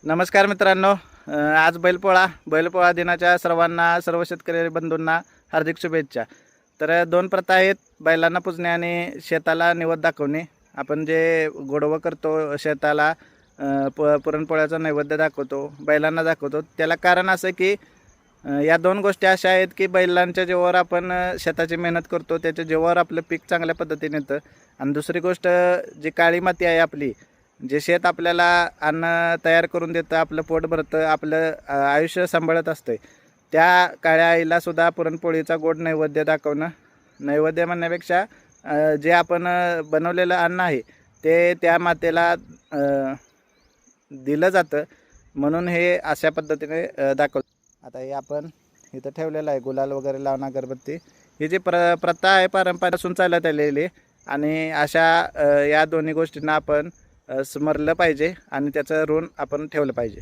नमस्कार मित्रांनो, आज बैलपोळा दिनाच्या सर्व शेतकरी बंधूंना हार्दिक शुभेच्छा. तर दोन प्रथा आहेत, बैलांना पूजणे आणि शेताला नैवेद्य दाखवणे. आपण जे गोडवं करतो शेताला, पुरणपोळ्याचा नैवेद्य दाखवतो, बैलांना दाखवतो. त्याला कारण असं की या दोन गोष्टी अशा आहेत की बैलांच्या जीवावर आपण शेताची मेहनत करतो, त्याच्या जीवावर आपलं पीक चांगल्या पद्धतीने येतं. आणि दुसरी गोष्ट, जी काळी माती आहे आपली, जे शेत आपल्याला अन्न तयार करून देतं, आपलं पोट भरतं, आपलं आयुष्य सांभाळत असतं, त्या काळ्या आईला सुद्धा पुरणपोळीचा गोड नैवेद्य दाखवणं, नैवेद्य म्हणण्यापेक्षा जे आपण बनवलेलं अन्न आहे ते त्या मातेला दिलं जातं. म्हणून हे अशा पद्धतीने दाखवलं. आता हे आपण इथं ठेवलेलं आहे गुलाल वगैरे लावून अगरबत्ती. ही जी प्रथा आहे पारंपरिकपासून चालत आलेली, आणि अशा या दोन्ही गोष्टींना आपण स्मरलं पाहिजे आणि त्याचं ऋण आपण ठेवलं पाहिजे.